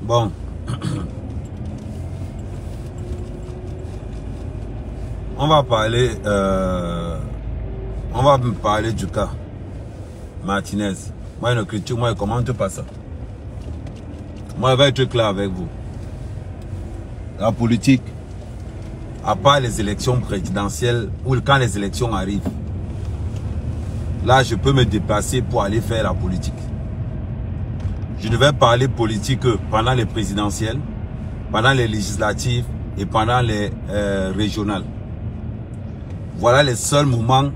Bon. On va me parler du cas Martinez. Moi, une critique, moi, je ne commente pas ça. Moi, je vais être clair avec vous. La politique, à part les élections présidentielles, ou quand les élections arrivent, là, je peux me dépasser pour aller faire la politique. Je ne vais parler politique que pendant les présidentielles, pendant les législatives et pendant les régionales. Voilà les seuls moments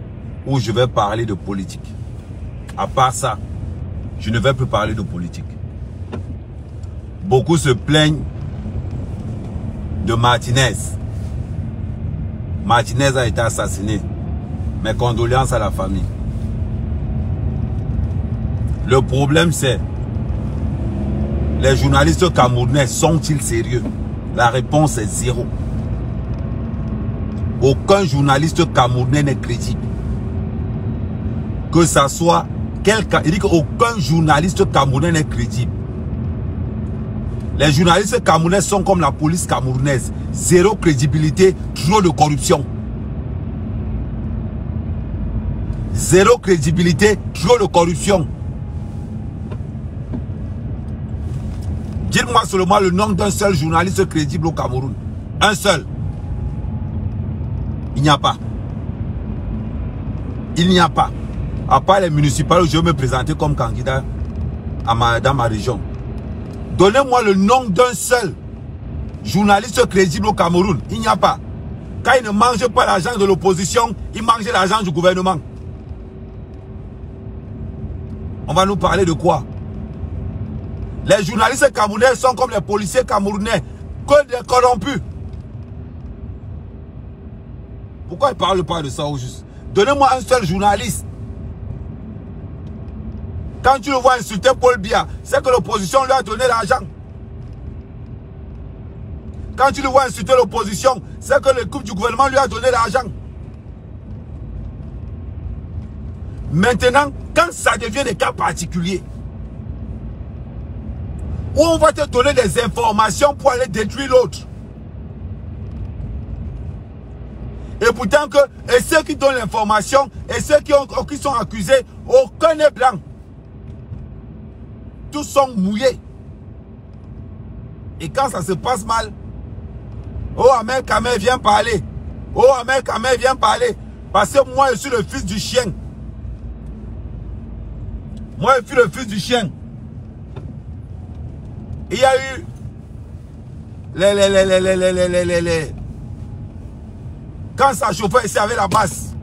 où je vais parler de politique. À part ça, je ne vais plus parler de politique. Beaucoup se plaignent de Martinez. Martinez a été assassiné. Mes condoléances à la famille. Le problème c'est, les journalistes camerounais sont-ils sérieux? La réponse est zéro. Aucun journaliste camerounais n'est crédible. Que ça soit quelqu'un, il dit qu'aucun journaliste camerounais n'est crédible. Les journalistes camerounais sont comme la police camerounaise. Zéro crédibilité, trop de corruption. Zéro crédibilité, trop de corruption. Dites-moi seulement le nom d'un seul journaliste crédible au Cameroun. Un seul. Il n'y a pas. Il n'y a pas. À part les municipales où je vais me présenter comme candidat dans ma région. Donnez-moi le nom d'un seul journaliste crédible au Cameroun. Il n'y a pas. Quand il ne mange pas l'argent de l'opposition, il mange l'argent du gouvernement. On va nous parler de quoi? Les journalistes camerounais sont comme les policiers camerounais, que des corrompus. Pourquoi ils ne parlent pas de ça au juste? Donnez-moi un seul journaliste. Quand tu le vois insulter Paul Biya, c'est que l'opposition lui a donné l'argent. Quand tu le vois insulter l'opposition, c'est que l'équipe du gouvernement lui a donné l'argent. Maintenant, quand ça devient des cas particuliers, où on va te donner des informations pour aller détruire l'autre. Et pourtant et ceux qui donnent l'information et ceux qui sont accusés, aucun n'est blanc. Tous sont mouillés. Et quand ça se passe mal, oh Ahmed Kamel viens parler. Oh Ahmed Kamel viens parler. Parce que moi je suis le fils du chien. Moi je suis le fils du chien. Il y a eu quand ça chauffait ici avec la basse.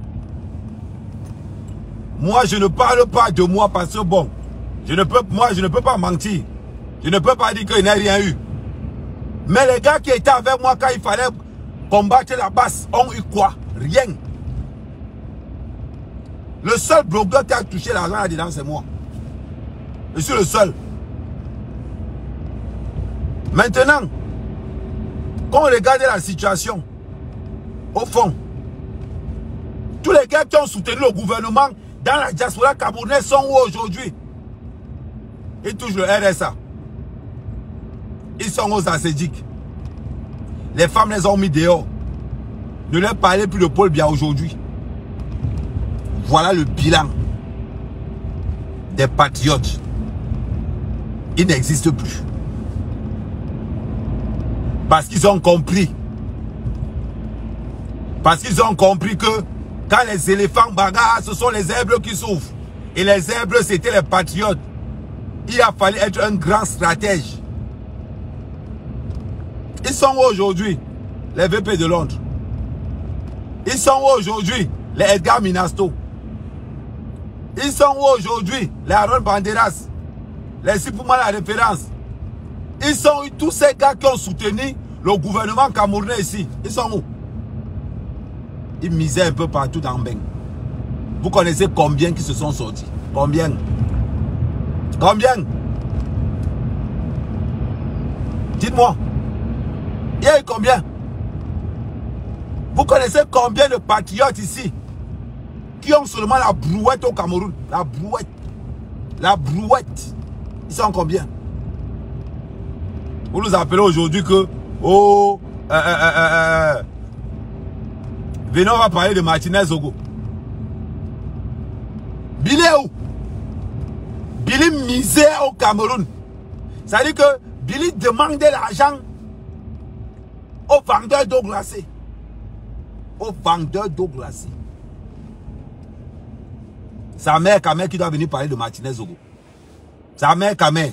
Moi je ne parle pas de moi parce que bon, moi je ne peux pas mentir. Je ne peux pas dire qu'il n'y a rien eu. Mais les gars qui étaient avec moi quand il fallait combattre la basse ont eu quoi? Rien. Le seul blogueur qui a touché l'argent là-dedans c'est moi. Je suis le seul. Maintenant, quand on regarde la situation, au fond, tous les gars qui ont soutenu le gouvernement dans la diaspora camerounaise sont où aujourd'hui? Ils touchent le RSA. Ils sont aux assédiques. Les femmes les ont mis dehors. Ne leur parlez plus de Paul Biya aujourd'hui. Voilà le bilan des patriotes. Ils n'existent plus. Parce qu'ils ont compris. Parce qu'ils ont compris que quand les éléphants bagarrent, ce sont les zèbres qui souffrent. Et les zèbres, c'était les patriotes. Il a fallu être un grand stratège. Ils sont où aujourd'hui? Les VP de Londres. Ils sont où aujourd'hui? Les Edgar Minasto. Ils sont où aujourd'hui? Les Aaron Banderas. Les Sipouma la référence. Ils sont où tous ces gars qui ont soutenu le gouvernement camerounais ici? Ils sont où? Ils misaient un peu partout dans Beng. Vous connaissez combien qui se sont sortis? Combien? Combien? Dites-moi. Il y a eu combien? Vous connaissez combien de patriotes ici qui ont seulement la brouette au Cameroun? La brouette. La brouette. Ils sont combien? Vous nous appelez aujourd'hui que, oh, venez, on va parler de Martinez Zogo. Billy est où? Billy misère au Cameroun. Ça veut dire que Billy demande de l'argent aux vendeurs d'eau glacée. Aux vendeurs d'eau glacée. Sa mère Kamel qui doit venir parler de Martinez Zogo. Sa mère Kamel.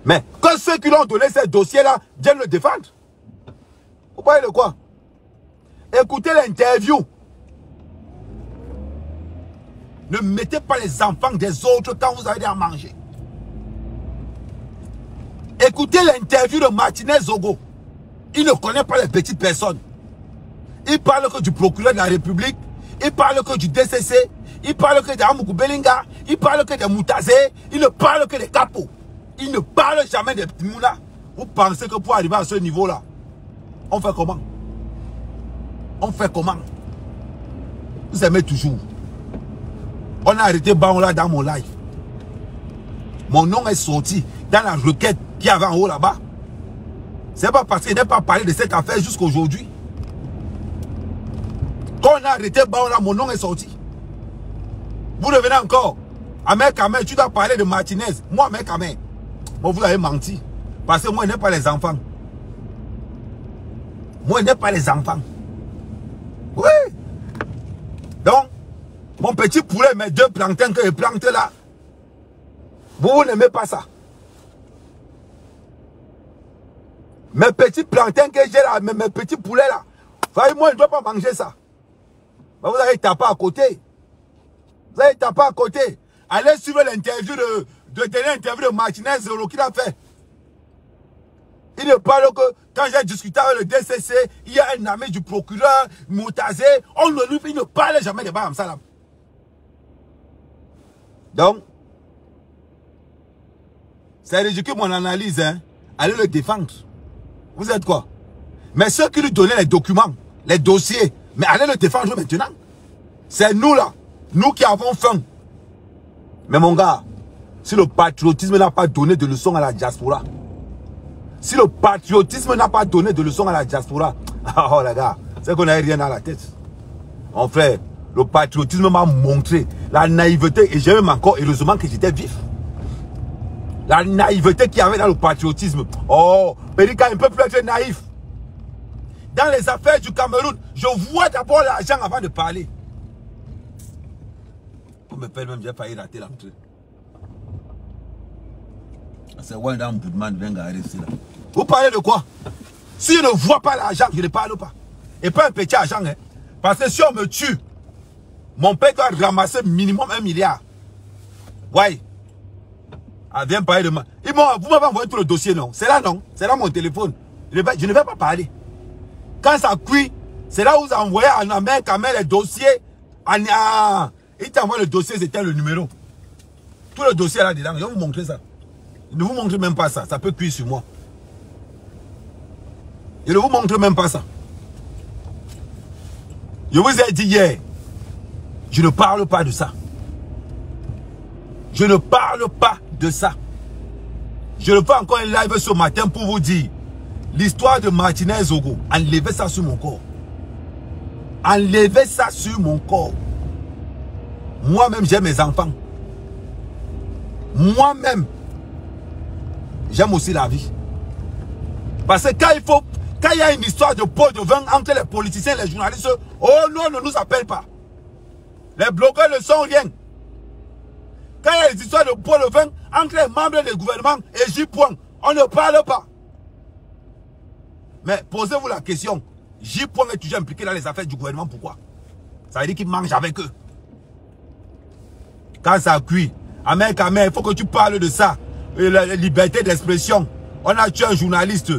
Mais que ceux qui lui ont donné ces dossiers-là viennent le défendre. Vous parlez de quoi? Écoutez l'interview. Ne mettez pas les enfants des autres quand vous avez à manger. Écoutez l'interview de Martinez Zogo. Il ne connaît pas les petites personnes. Il parle que du procureur de la République. Il parle que du DCC. Il parle que d'Amoukou Belinga. Il parle que des Moutazé. Il ne parle que des capots. Il ne parle jamais des Mouna. Vous pensez que pour arriver à ce niveau-là, on fait comment? On fait comment? Vous aimez toujours. On a arrêté Baola dans mon live. Mon nom est sorti dans la requête qu'il y avait en haut là-bas. C'est pas parce qu'il n'est pas parlé de cette affaire jusqu'à aujourd'hui. Quand on a arrêté Baola, mon nom est sorti. Vous revenez encore. Ahmed Kamel, tu dois parler de Martinez. Moi, Ahmed Kamel. Bon, vous avez menti. Parce que moi, je n'ai pas les enfants. Moi, je n'ai pas les enfants. Oui. Donc, mon petit poulet, mes 2 plantains que je plante là. Vous n'aimez pas ça. Mes petits plantains que j'ai là, mes petits poulets là. Moi, je ne dois pas manger ça. Mais vous allez taper à côté. Vous allez taper à côté. Allez suivre l'interview de dernière interview de Martinez Zogo qu'il a fait. Il ne parle que quand j'ai discuté avec le DCC, il y a un ami du procureur, Moutazé, il ne parle jamais de Baham Salam. Donc, c'est ridicule mon analyse, hein. Allez le défendre. Vous êtes quoi? Mais ceux qui lui donnaient les documents, les dossiers, mais allez le défendre maintenant. C'est nous là, nous qui avons faim. Mais mon gars, si le patriotisme n'a pas donné de leçons à la diaspora, si le patriotisme n'a pas donné de leçons à la diaspora, oh les gars, c'est qu'on n'a rien dans la tête. Mon frère, le patriotisme m'a montré la naïveté, et j'ai même encore, heureusement que j'étais vif. La naïveté qu'il y avait dans le patriotisme. Oh, Périka, il ne peut plus être naïf. Dans les affaires du Cameroun, je vois d'abord l'argent avant de parler. On me pèle même, j'ai failli rater l'entrée. C'est Wendam Boudman vient garer ici là. Vous parlez de quoi? Si je ne vois pas l'argent, je ne parle pas. Et pas un petit argent, hein. Parce que si on me tue, mon père doit ramasser minimum 1 milliard. Ouais. Ah, viens parler de moi. Vous m'avez envoyé tout le dossier, non? C'est là, non? C'est là mon téléphone. Je ne vais pas parler. Quand ça cuit, c'est là où vous envoyez à Ahmed Kamel les dossiers. Il t'envoie le dossier, c'était le numéro. Tout le dossier là-dedans, je vais vous montrer ça. Je ne vous montre même pas ça. Ça peut cuire sur moi. Je ne vous montre même pas ça. Je vous ai dit hier, je ne parle pas de ça. Je ne parle pas de ça. Je le fais encore un live ce matin pour vous dire l'histoire de Martinez Zogo. Enlevez ça sur mon corps. Enlevez ça sur mon corps. Moi-même, j'ai mes enfants. Moi-même, j'aime aussi la vie. Parce que quand il y a une histoire de pot de vin entre les politiciens et les journalistes, oh non, on ne nous appelle pas. Les bloqueurs ne sont rien. Quand il y a des histoires de pot de vin entre les membres du gouvernement et J. on ne parle pas. Mais posez-vous la question, J. est toujours impliqué dans les affaires du gouvernement, pourquoi? Ça veut dire qu'il mange avec eux. Quand ça cuit, Ahmed Kamel, il faut que tu parles de ça. La liberté d'expression. On a tué un journaliste.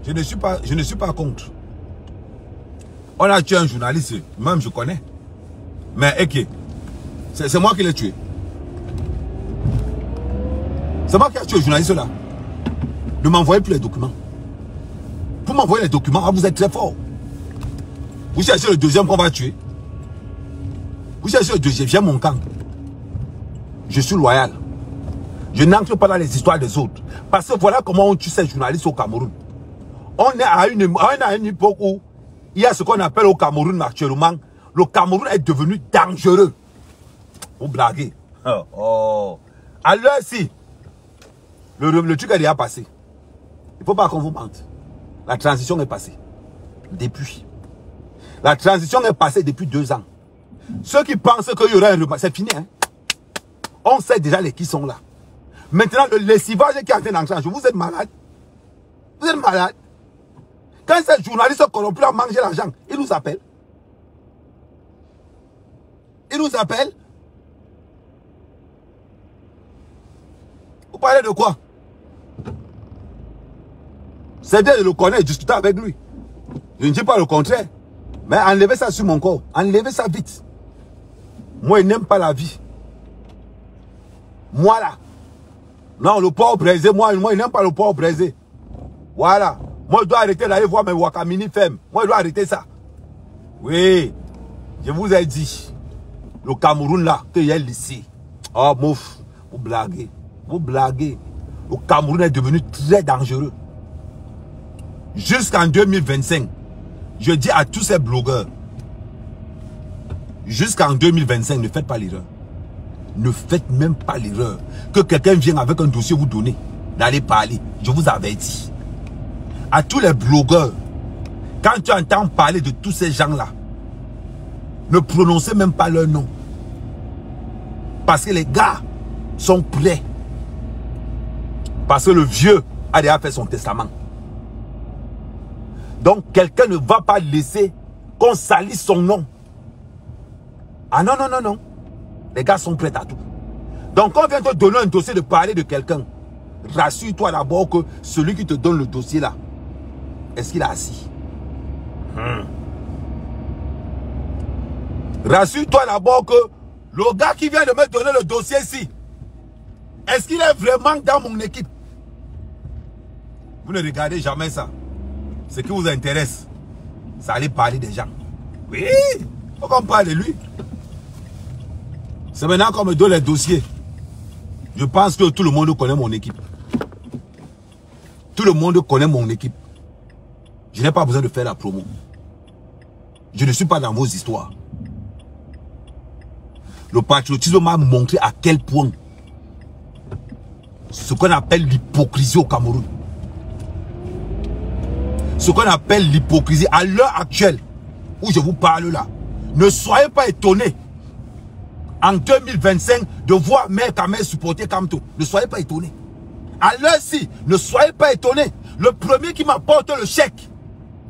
Je ne suis pas contre. On a tué un journaliste, même je connais. Mais ok, c'est moi qui l'ai tué. C'est moi qui ai tué le journaliste là. Ne m'envoyez plus les documents. Pour m'envoyer les documents, vous êtes très fort. Vous cherchez le deuxième qu'on va tuer. Vous cherchez le deuxième, j'aime mon camp. Je suis loyal. Je n'entre pas dans les histoires des autres. Parce que voilà comment on tue ces journalistes au Cameroun. On est à une époque où il y a ce qu'on appelle au Cameroun actuellement. Le Cameroun est devenu dangereux. Vous blaguez. Oh. À l'heure ci, le truc est déjà passé. Il ne faut pas qu'on vous mente. La transition est passée. Depuis. La transition est passée depuis 2 ans. Ceux qui pensent qu'il y aura un repas, c'est fini. Hein? On sait déjà les qui sont là. Maintenant, le lessivage qui est en train d'enclencher, vous êtes malade. Vous êtes malade. Quand ces journalistes corrompus ont mangé l'argent, ils nous appellent. Ils nous appellent. Vous parlez de quoi? C'est bien de le connaître et discuter avec lui. Je ne dis pas le contraire. Mais enlevez ça sur mon corps. Enlevez ça vite. Moi, il n'aime pas la vie. Moi, là. Non, le porc braisé, moi il n'aime pas le porc braisé. Voilà. Moi, je dois arrêter d'aller voir mes Wakamini femmes. Moi, je dois arrêter ça. Oui. Je vous ai dit. Le Cameroun, là, qu'il y a ici. Oh, mouf. Vous blaguez. Vous blaguez. Le Cameroun est devenu très dangereux. Jusqu'en 2025, je dis à tous ces blogueurs, jusqu'en 2025, ne faites pas l'erreur. Ne faites même pas l'erreur. Que quelqu'un vienne avec un dossier vous donner, d'aller parler. Je vous avertis. À tous les blogueurs, quand tu entends parler de tous ces gens-là, ne prononcez même pas leur nom. Parce que les gars sont prêts. Parce que le vieux a déjà fait son testament. Donc, quelqu'un ne va pas laisser qu'on salisse son nom. Ah non, non, non, non. Les gars sont prêts à tout. Donc, quand on vient te donner un dossier de parler de quelqu'un, rassure-toi d'abord que celui qui te donne le dossier là, est-ce qu'il est assis? Rassure-toi d'abord que le gars qui vient de me donner le dossier ici, est-ce qu'il est vraiment dans mon équipe? Vous ne regardez jamais ça. Ce qui vous intéresse, c'est aller parler des gens. Oui, il faut qu'on parle de lui. C'est maintenant qu'on me donne les dossiers. Je pense que tout le monde connaît mon équipe. Tout le monde connaît mon équipe. Je n'ai pas besoin de faire la promo. Je ne suis pas dans vos histoires. Le patriotisme m'a montré à quel point ce qu'on appelle l'hypocrisie au Cameroun. Ce qu'on appelle l'hypocrisie à l'heure actuelle où je vous parle là. Ne soyez pas étonnés en 2025 de voir Mère Kamel supporter Kamto. Ne soyez pas étonnés. À l'heure-ci, ne soyez pas étonnés. Le premier qui m'apporte le chèque,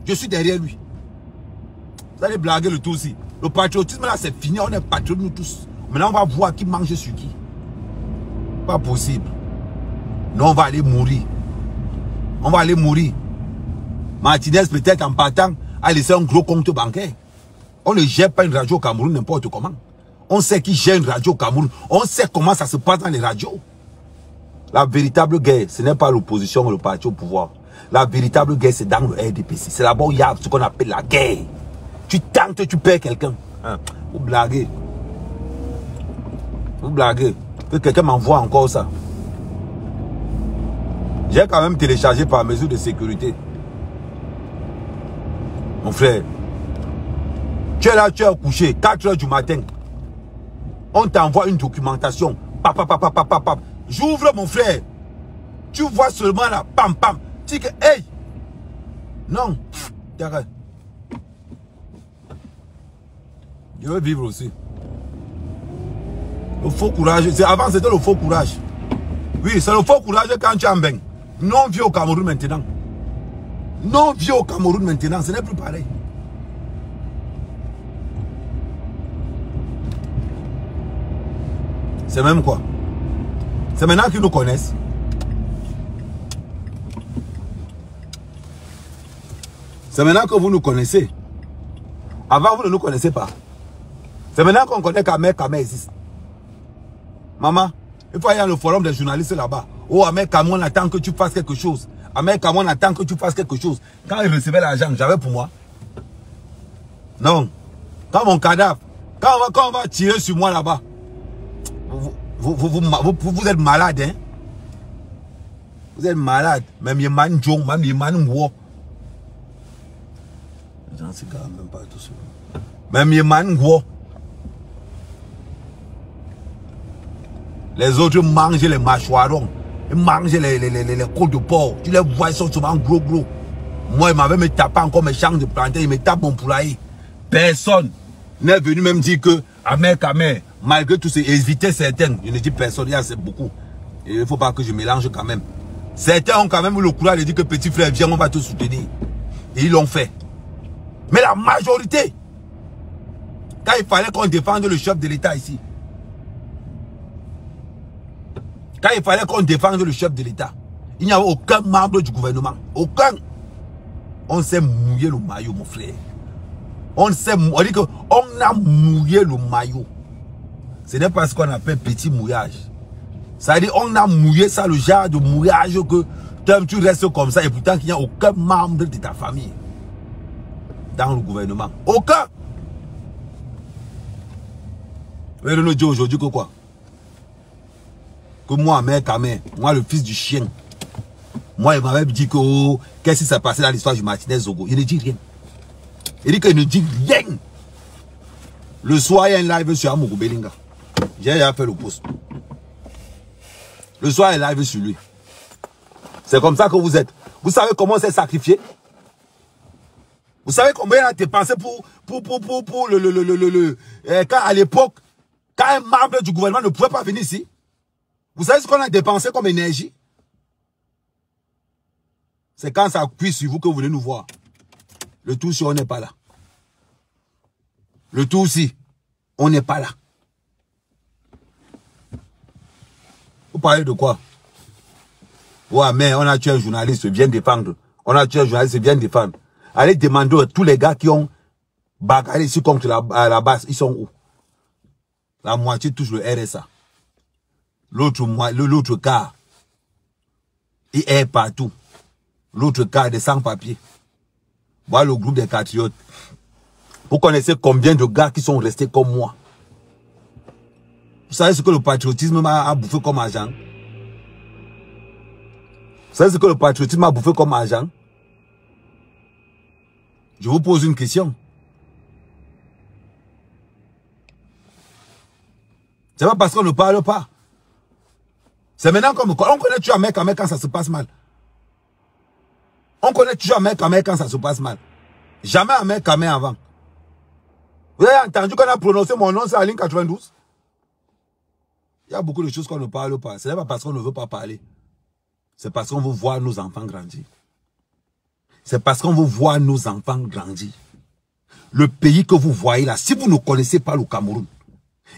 je suis derrière lui. Vous allez blaguer le tout aussi. Le patriotisme là c'est fini, on est patriotes nous tous. Maintenant on va voir qui mange sur qui. Pas possible. Non, on va aller mourir. On va aller mourir. Martinez peut-être en partant a laissé un gros compte bancaire. On ne gère pas une radio au Cameroun n'importe comment. On sait qui gère une radio au Cameroun. On sait comment ça se passe dans les radios. La véritable guerre, ce n'est pas l'opposition ou le parti au pouvoir. La véritable guerre, c'est dans le RDPC. C'est là-bas où il y a ce qu'on appelle la guerre. Tu tentes, tu perds quelqu'un. Hein? Vous blaguez. Vous blaguez. Que quelqu'un m'envoie encore ça. J'ai quand même téléchargé par mesure de sécurité. Mon frère, tu es là, tu es couché, 4 h du matin. On t'envoie une documentation. Pap. J'ouvre mon frère. Tu vois seulement là, pam. Tu dis que, hey! Non. Je veux vivre aussi. Le faux courage. Avant, c'était le faux courage. Oui, c'est le faux courage quand tu es en bain. Non vieux au Cameroun maintenant. Non vieux au Cameroun maintenant. Ce n'est plus pareil. C'est même quoi? C'est maintenant qu'ils nous connaissent. C'est maintenant que vous nous connaissez. Avant, vous ne nous connaissez pas. C'est maintenant qu'on connaît qu'Ahmed Kamel existe. Maman, il faut aller dans le forum des journalistes là-bas. Oh, Ahmed Kamel, on attend que tu fasses quelque chose. Ahmed Kamel, on attend que tu fasses quelque chose. Quand il recevait l'argent, j'avais pour moi. Non. Quand mon cadavre, quand on va tirer sur moi là-bas, vous êtes malade, hein? Vous êtes malade. Même Yeman Jong, même Yeman Wo. J'en sais quand même pas tout ça. Même Yeman Wo. Les autres mangent les mâchoirons. Ils mangent les côtes de porc. Tu les vois, ils sont souvent gros. Moi, il m'avait me tapé encore mes champs de plantain. Il me tape mon poulailler. Personne n'est venu même dire que, Amer, malgré tout, c'est éviter certaines. Je ne dis personne, il y a beaucoup. Et il ne faut pas que je mélange quand même. Certains ont quand même eu le courage de dire que petit frère, viens, on va te soutenir. Et ils l'ont fait. Mais la majorité, quand il fallait qu'on défende le chef de l'État ici, quand il fallait qu'on défende le chef de l'État, il n'y avait aucun membre du gouvernement. Aucun. On s'est mouillé le maillot, mon frère. On dit qu'on a mouillé le maillot. Ce n'est pas ce qu'on appelle petit mouillage. Ça veut dire on a mouillé ça, le genre de mouillage que tu restes comme ça et pourtant qu'il n'y a aucun membre de ta famille dans le gouvernement. Aucun. Vous voyez, nous dit aujourd'hui que quoi? Que moi, moi le fils du chien, moi il m'avait dit que oh, qu'est-ce qui s'est passé dans l'histoire du Martinez Zogo. Il ne dit rien. Il dit qu'il ne dit rien. Le soir, il y a un live sur Amogo Belinga. J'ai déjà fait le post. Le soir, il y a un live sur lui. C'est comme ça que vous êtes. Vous savez comment c'est sacrifié? Vous savez combien il a dépensé pour quand à l'époque, quand un membre du gouvernement ne pouvait pas venir ici? Vous savez ce qu'on a dépensé comme énergie? C'est quand ça appuie sur vous que vous venez nous voir. Le tout si on n'est pas là. Le tout si on n'est pas là. Vous parlez de quoi? Ouais, mais on a tué un journaliste, viens défendre. On a tué un journaliste, viens défendre. Allez demander à tous les gars qui ont bagarré ici contre la base, ils sont où? La moitié touche le RSA. L'autre cas, il est partout. L'autre cas des sans-papiers. Voilà le groupe des patriotes. Vous connaissez combien de gars qui sont restés comme moi? Vous savez ce que le patriotisme a bouffé comme argent? Vous savez ce que le patriotisme a bouffé comme argent? Je vous pose une question. C'est pas parce qu'on ne parle pas. C'est maintenant qu'on connaît toujours un mec quand ça se passe mal. On connaît toujours un mec quand ça se passe mal. Jamais un mec avant. Vous avez entendu qu'on a prononcé mon nom sur la ligne 92? Il y a beaucoup de choses qu'on ne parle pas. Ce n'est pas parce qu'on ne veut pas parler. C'est parce qu'on veut voir nos enfants grandir. C'est parce qu'on veut voir nos enfants grandir. Le pays que vous voyez là, si vous ne connaissez pas le Cameroun,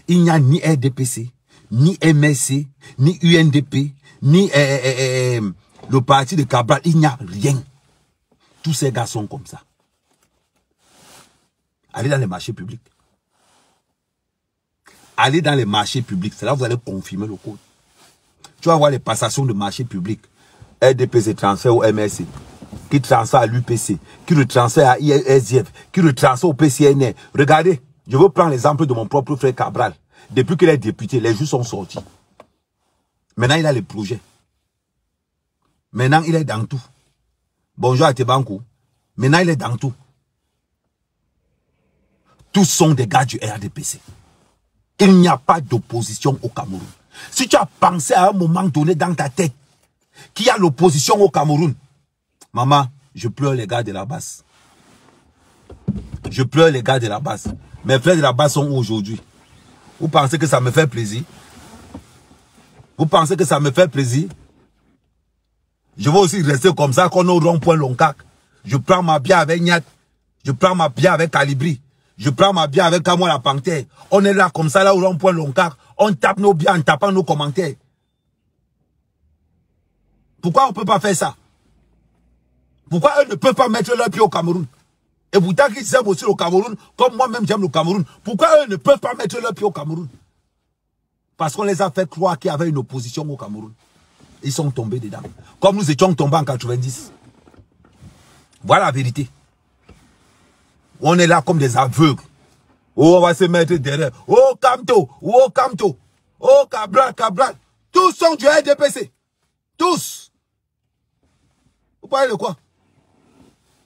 il n'y a ni RDPC, ni MSC, ni UNDP, ni le parti de Cabral. Il n'y a rien. Tous ces gars sont comme ça. Allez dans les marchés publics. Allez dans les marchés publics. C'est là que vous allez confirmer le code. Tu vas voir les passations de marchés publics. RDPC transfert au MSC, qui transfère à l'UPC, qui le transfère à ISF, qui le transfère au PCNR. Regardez, je veux prendre l'exemple de mon propre frère Cabral. Depuis qu'il est député, les jours sont sortis. Maintenant, il a les projets. Maintenant, il est dans tout. Bonjour à Tebankou. Maintenant, il est dans tout. Tous sont des gars du RDPC. Il n'y a pas d'opposition au Cameroun. Si tu as pensé à un moment donné dans ta tête qu'il y a l'opposition au Cameroun, maman, je pleure les gars de la base. Je pleure les gars de la base. Mes frères de la base sont où aujourd'hui? Vous pensez que ça me fait plaisir? Vous pensez que ça me fait plaisir? Je veux aussi rester comme ça, qu'on est au rond-point Loncac. Je prends ma bière avec Niat. Je prends ma bière avec Calibri. Je prends ma bière avec Camois la Panthère. On est là comme ça, là au rond-point Loncac. On tape nos bières en tapant nos commentaires. Pourquoi on ne peut pas faire ça? Pourquoi eux ne peuvent pas mettre leur pied au Cameroun? Et pourtant qu'ils aiment aussi le Cameroun, comme moi-même j'aime le Cameroun. Pourquoi eux ne peuvent pas mettre leur pied au Cameroun? Parce qu'on les a fait croire qu'il y avait une opposition au Cameroun. Ils sont tombés dedans. Comme nous étions tombés en 90. Voilà la vérité. On est là comme des aveugles. Oh, on va se mettre derrière. Oh, Kamto. Oh, Kamto. Oh, Cabral, Cabral. Tous sont du RDPC. Tous. parlez de quoi?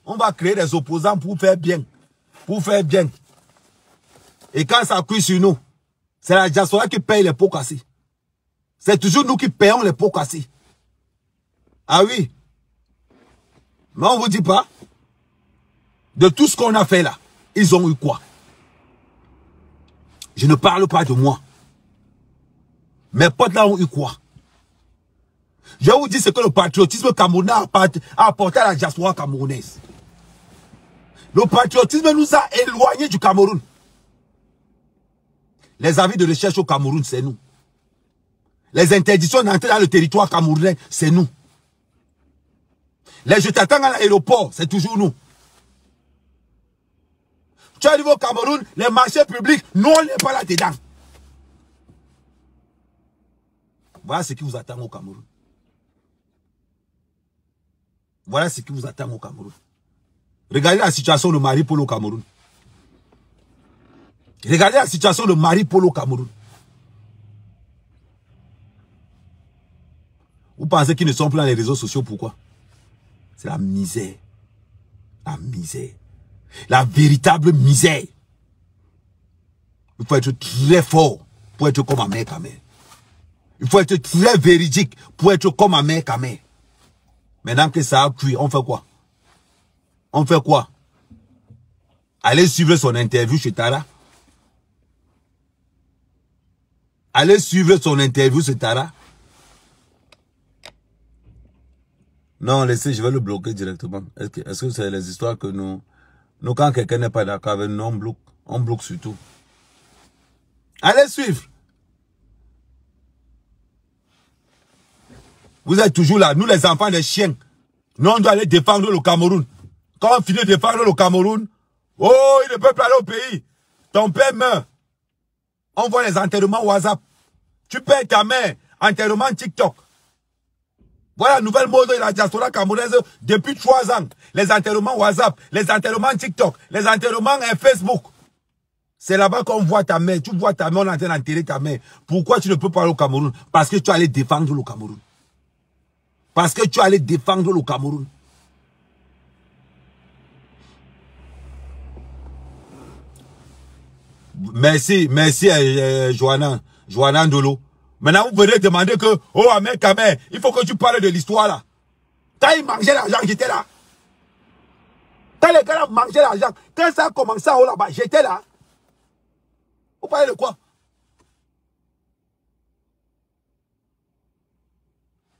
On va créer des opposants pour faire bien. Pour faire bien. Et quand ça cuit sur nous, c'est la diaspora qui paye les pots cassés. C'est toujours nous qui payons les pots cassés. Ah oui. Mais on ne vous dit pas. De tout ce qu'on a fait là, ils ont eu quoi? Je ne parle pas de moi. Mes potes là ont eu quoi? Je vous dis ce que le patriotisme camerounais a apporté à la diaspora camerounaise. Le patriotisme nous a éloignés du Cameroun. Les avis de recherche au Cameroun, c'est nous. Les interdictions d'entrer dans le territoire camerounais, c'est nous. Les je t'attends à l'aéroport, c'est toujours nous. Tu arrives au Cameroun, les marchés publics, nous on n'est pas là-dedans. Voilà ce qui vous attend au Cameroun. Voilà ce qui vous attend au Cameroun. Regardez la situation de Marie-Paul au Cameroun. Regardez la situation de Marie-Paul au Cameroun. Vous pensez qu'ils ne sont plus dans les réseaux sociaux, pourquoi? C'est la misère. La misère. La véritable misère. Il faut être très fort pour être comme Ahmed Kamer. Il faut être très véridique pour être comme Ahmed Kamer. Maintenant que ça a cuit, on fait quoi? On fait quoi? Allez suivre son interview chez Tara. Allez suivre son interview chez Tara. Non, laissez, je vais le bloquer directement. Est-ce que c'est les histoires que nous quand quelqu'un n'est pas d'accord avec nous, on bloque surtout. Allez suivre. Vous êtes toujours là, nous les enfants des chiens. Nous on doit aller défendre le Cameroun. Quand on finit de défendre le Cameroun, oh, il ne peut pas aller au pays. Ton père meurt. On voit les enterrements WhatsApp. Tu perds ta mère, enterrement TikTok. Voilà la nouvelle mode de la diaspora camerounaise depuis 3 ans. Les enterrements WhatsApp, les enterrements TikTok, les enterrements Facebook. C'est là-bas qu'on voit ta mère. Tu vois ta mère, on est en train d'enterrer ta mère. Pourquoi tu ne peux pas aller au Cameroun? Parce que tu allais défendre le Cameroun. Parce que tu allais défendre le Cameroun. Merci, Joanna Ndolo. Maintenant, vous venez demander que, oh, Ahmed Kamer, il faut que tu parles de l'histoire là. Quand ils mangeaient l'argent, j'étais là. Quand les gars mangeaient l'argent, quand ça a commencé à haut là-bas, j'étais là. Vous parlez de quoi?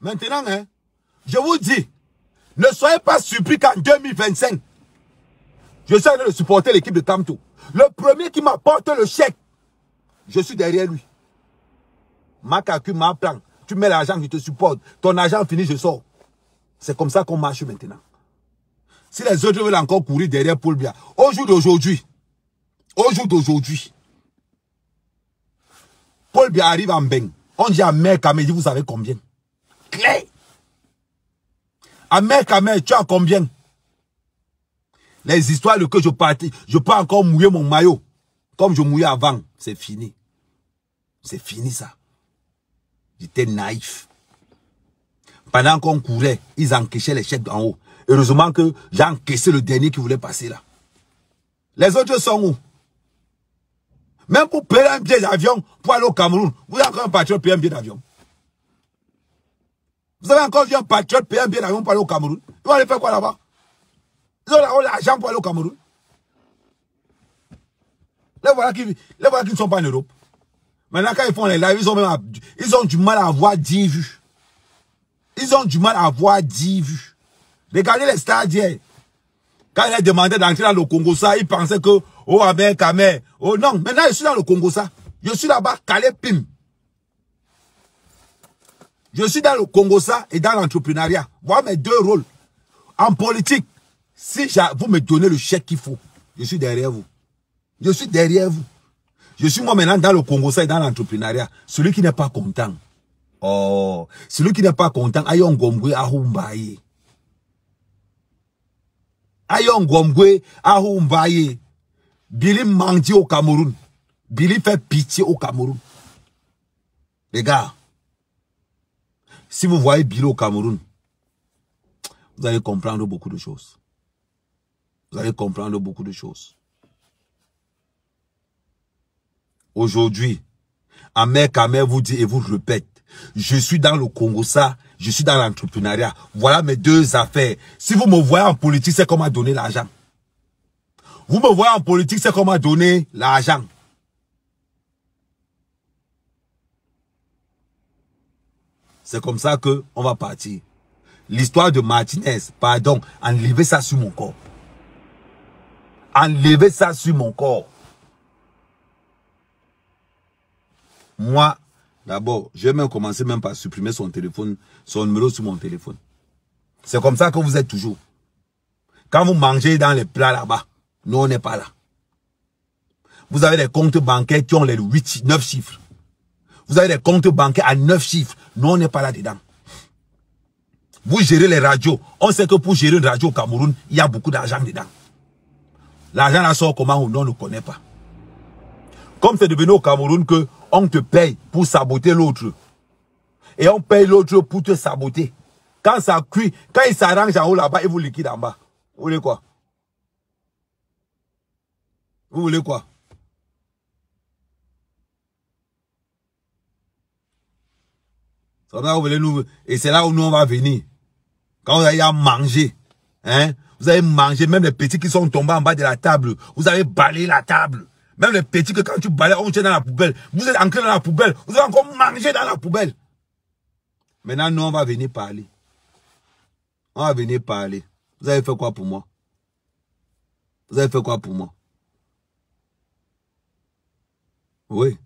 Maintenant, hein, je vous dis, ne soyez pas surpris qu'en 2025, je suis en train de supporter l'équipe de Kamto. Le premier qui m'apporte le chèque, je suis derrière lui. Ma calcul, ma plan. Tu mets l'argent, je te supporte. Ton argent fini, je sors. C'est comme ça qu'on marche maintenant. Si les autres veulent encore courir derrière Paul Biya, au jour d'aujourd'hui, Paul Biya arrive en Beng. On dit à Ahmed Kamer, vous savez combien? Clé. Ahmed Kamer, tu as combien? Les histoires de que je partais, je peux encore mouiller mon maillot. Comme je mouillais avant. C'est fini. C'est fini ça. J'étais naïf. Pendant qu'on courait, ils encaissaient les chèques en haut. Heureusement que j'ai encaissé le dernier qui voulait passer là. Les autres sont où? Même pour payer un billet d'avion pour aller au Cameroun, vous avez encore un patriote payer un billet d'avion. Vous avez encore vu un patriote payer un billet d'avion pour aller au Cameroun. Ils vont aller faire quoi là-bas? Ils ont l'argent pour aller au Cameroun. Les voilà qui ne sont pas en Europe. Maintenant, quand ils font les lives, ils ont du mal à avoir 10 vues. Ils ont du mal à avoir 10 vues. Regardez les stars d'hier. Quand il a demandé d'entrer dans le Congo, ça, ils pensaient que, oh, Ahmed Kamer, oh non, maintenant je suis dans le Congo, ça. Je suis là-bas, calé pim. Je suis dans le Congo, ça, et dans l'entrepreneuriat. Voilà mes 2 rôles. En politique, si vous me donnez le chèque qu'il faut, je suis derrière vous. Je suis derrière vous. Je suis moi maintenant dans le Congo, ça, et dans l'entrepreneuriat. Celui qui n'est pas content. Oh, celui qui n'est pas content, ayon gomgwe ahumbaye. Ayon gomgwe ahumbaye. Billy mangdi au Cameroun. Billy fait pitié au Cameroun. Les gars, si vous voyez Billy au Cameroun, Vous allez comprendre beaucoup de choses. Vous allez comprendre beaucoup de choses. Aujourd'hui, Ahmed Kamer vous dit et vous répète, je suis dans le Congo, ça, je suis dans l'entrepreneuriat. Voilà mes deux affaires. Si vous me voyez en politique, c'est comment donner l'argent. Vous me voyez en politique, c'est comment donner l'argent. C'est comme ça que on va partir. L'histoire de Martinez, pardon, enlevez ça sur mon corps. Enlevez ça sur mon corps. Moi, d'abord, je vais même commencer même par supprimer son téléphone, son numéro sur mon téléphone. C'est comme ça que vous êtes toujours. Quand vous mangez dans les plats là-bas, nous on n'est pas là. Vous avez des comptes bancaires qui ont les 9 chiffres. Vous avez des comptes bancaires à 9 chiffres. Nous on n'est pas là dedans. Vous gérez les radios. On sait que pour gérer une radio au Cameroun, il y a beaucoup d'argent dedans. L'argent là sort comment ou non, on ne connaît pas. Comme c'est devenu au Cameroun que on te paye pour saboter l'autre. Et on paye l'autre pour te saboter. Quand ça cuit, quand il s'arrange en haut là-bas, il vous liquide en bas. Vous voulez quoi? Vous voulez quoi? Vous voulez nous, et c'est là où nous on va venir. Quand vous allez à manger, hein, vous allez manger, même les petits qui sont tombés en bas de la table, vous allez balayer la table. Même les petits que quand tu balayes, on jette dans la poubelle. Vous êtes ancrés dans la poubelle, vous allez encore manger dans la poubelle. Maintenant, nous on va venir parler. On va venir parler. Vous avez fait quoi pour moi? Vous avez fait quoi pour moi? Oui.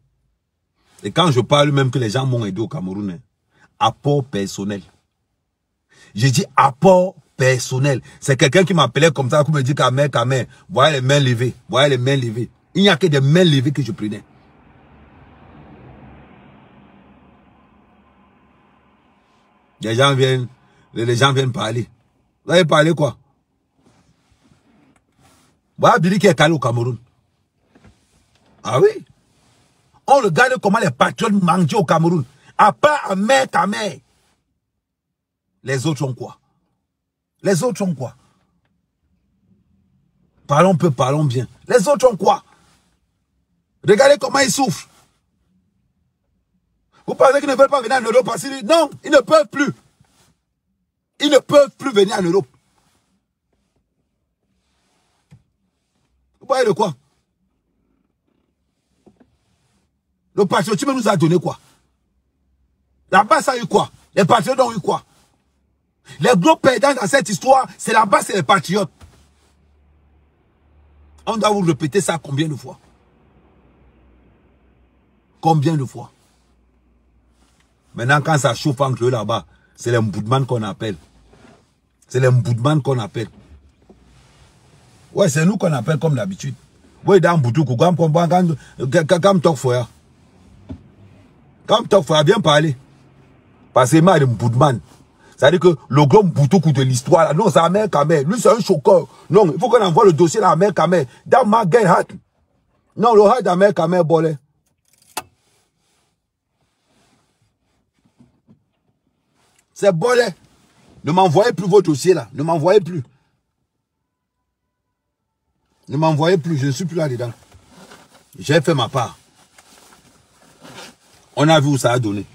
Et quand je parle même que les gens m'ont aidé au Cameroun, hein, apport personnel. J'ai dit apport personnel. C'est quelqu'un qui m'appelait comme ça, qui me dit Kamer, voyez les mains levées, voyez les mains levées. Il n'y a que des mains levées que je prenais. Les gens viennent parler. Vous allez parler quoi? Voilà Billy qui est calé au Cameroun. Ah oui? On regarde comment les patriotes mangent au Cameroun. À part Ahmed Kamer. Les autres sont quoi? Les autres sont quoi? Parlons peu, parlons bien. Les autres sont quoi? Regardez comment ils souffrent. Vous pensez qu'ils ne veulent pas venir en Europe parce que... Non, ils ne peuvent plus. Ils ne peuvent plus venir en Europe. Vous voyez de quoi? Le patriotisme nous a donné quoi? Là-bas, ça a eu quoi? Les patriotes ont eu quoi? Les gros perdants dans cette histoire, c'est là-bas, c'est les patriotes. On doit vous répéter ça combien de fois? Combien de fois? Maintenant, quand ça chauffe entre eux là-bas, c'est les Mboudman qu'on appelle. C'est les Mboudman qu'on appelle. Ouais, c'est nous qu'on appelle comme d'habitude. Oui, dans Boutoukou, quand talk for bien parler. Parce que c'est Mboudman. C'est-à-dire que le gros Boutoukou de l'histoire, là, non, c'est Ahmed Kamer. Lui, c'est un choqueur. Non, il faut qu'on envoie le dossier à Ahmed Kamer. Dans ma guerre, non, le hat d'Ahmed Kamer, bolé. C'est bolé. Ne m'envoyez plus vos dossiers là. Ne m'envoyez plus. Ne m'envoyez plus. Je ne suis plus là-dedans. J'ai fait ma part. On a vu où ça a donné.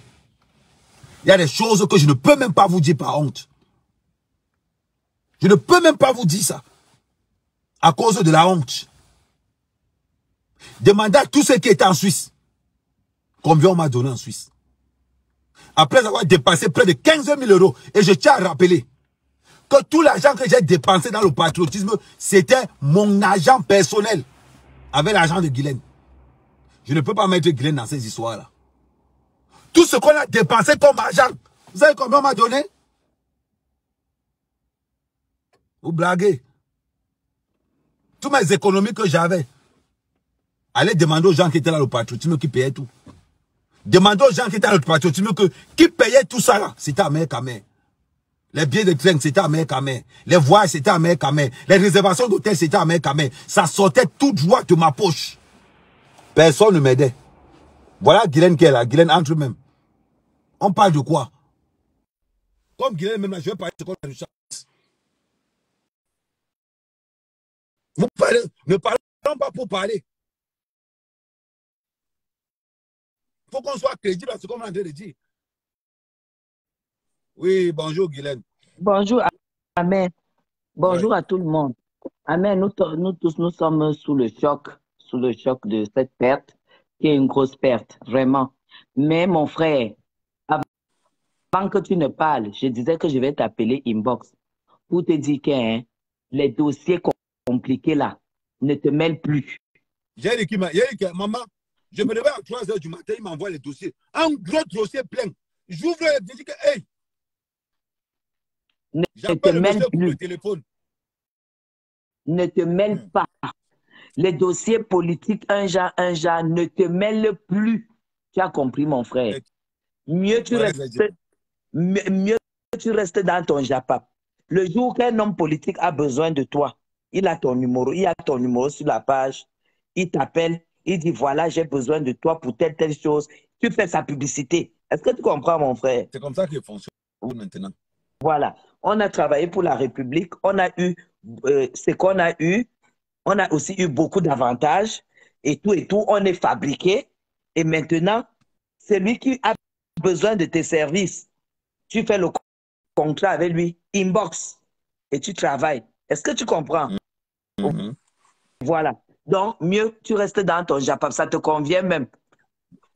Il y a des choses que je ne peux même pas vous dire par honte. Je ne peux même pas vous dire ça. À cause de la honte. Demandez à tous ceux qui étaient en Suisse. Combien on m'a donné en Suisse. Après avoir dépensé près de 15 000 €. Et je tiens à rappeler que tout l'argent que j'ai dépensé dans le patriotisme, c'était mon argent personnel. Avec l'argent de Guylaine. Je ne peux pas mettre Guylaine dans ces histoires-là. Tout ce qu'on a dépensé comme argent, vous savez combien on m'a donné? Vous blaguez. Toutes mes économies que j'avais, allez demander aux gens qui étaient là le patriotisme qui payaient tout. Demandez aux gens qui étaient dans le patriotisme qui payaient tout ça là. C'était Ahmed Kamer. Les billets de train, c'était Ahmed Kamer. Les voyages, c'était Ahmed Kamer. Les réservations d'hôtel, c'était Ahmed Kamer. Ça sortait tout droit de ma poche. Personne ne m'aidait. Voilà Guylaine qui est là. Guylaine entre eux-mêmes. On parle de quoi? Comme Guylaine même là, je vais parler de quoi? Vous parlez, ne parlons pas pour parler. Il faut qu'on soit crédible à ce qu'on est en train de dire. Oui, bonjour Guylaine. Bonjour, Amen. Bonjour Ouais. à tout le monde. Amen, nous tous, nous sommes sous le choc de cette perte, qui est une grosse perte, vraiment. Mais mon frère, avant que tu ne parles, je disais que je vais t'appeler inbox pour te dire que hein, les dossiers compliqués là ne te mêlent plus. J'ai dit que maman, je me réveille à 3 h du matin, il m'envoie les dossiers. Un gros dossier plein. J'ouvre et je dis que, hey, Ne te j'appelle le mêle monsieur pour le plus. téléphone. Ne te mêle pas. Les dossiers politiques, un genre, ne te mêlent plus. Tu as compris, mon frère. Mieux tu restes, mieux tu restes dans ton Japap. Le jour qu'un homme politique a besoin de toi, il a ton numéro sur la page, il t'appelle, il dit voilà, j'ai besoin de toi pour telle chose. Tu fais sa publicité. Est-ce que tu comprends, mon frère? C'est comme ça qu'il fonctionne maintenant. Voilà. On a travaillé pour la République, on a eu ce qu'on a eu, on a aussi eu beaucoup d'avantages et tout, on est fabriqué. Et maintenant, celui qui a besoin de tes services, tu fais le contrat avec lui, inbox, et tu travailles. Est-ce que tu comprends? Voilà. Donc, mieux tu restes dans ton Japon, ça te convient même.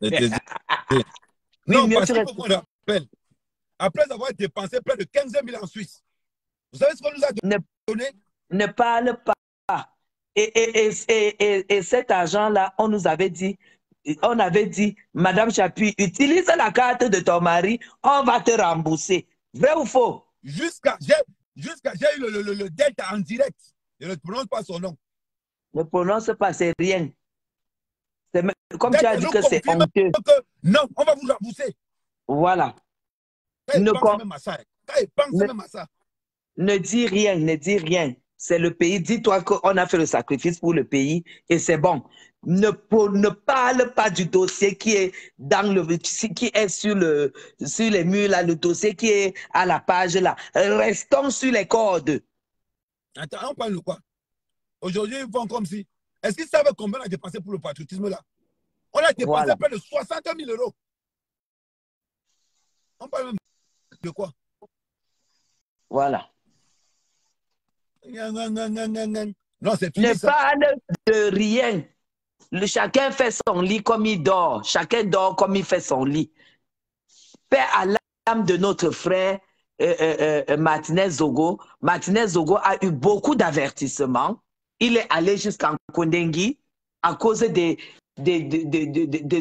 Non, Oui, mieux parce tu qu'il restes. faut qu'on rappelle, après avoir dépensé près de 15 000 en Suisse, vous savez ce qu'on nous a donné? Ne parle pas. Et cet argent-là, on nous avait dit, Madame Chapuis, utilise la carte de ton mari, on va te rembourser. Vrai ou faux? Jusqu'à j'ai eu le delta en direct. Je ne prononce pas son nom. Ne prononce pas, c'est rien. Comme tu Delta as dit nous que c'est confirme honteux. que non, on va vous rembourser. Voilà. Quand il pense même à ça. Quand il pense même à ça. Ne dis rien, ne dis rien. C'est le pays. Dis-toi qu'on a fait le sacrifice pour le pays et c'est bon. Ne parle pas du dossier qui est qui est sur les murs là, le dossier qui est à la page là. Restons sur les cordes. Attends, on parle de quoi? Aujourd'hui, ils font comme si. Est-ce qu'ils savent combien on a dépensé pour le patriotisme là? On a dépensé près de 60 000 euros. On parle même de quoi? Voilà. Non, c'est fini. Ne parle de rien. Chacun fait son lit comme il dort. Chacun dort comme il fait son lit. Paix à l'âme de notre frère Martinez Zogo. Martinez Zogo a eu beaucoup d'avertissements. Il est allé jusqu'en Kondengui à cause de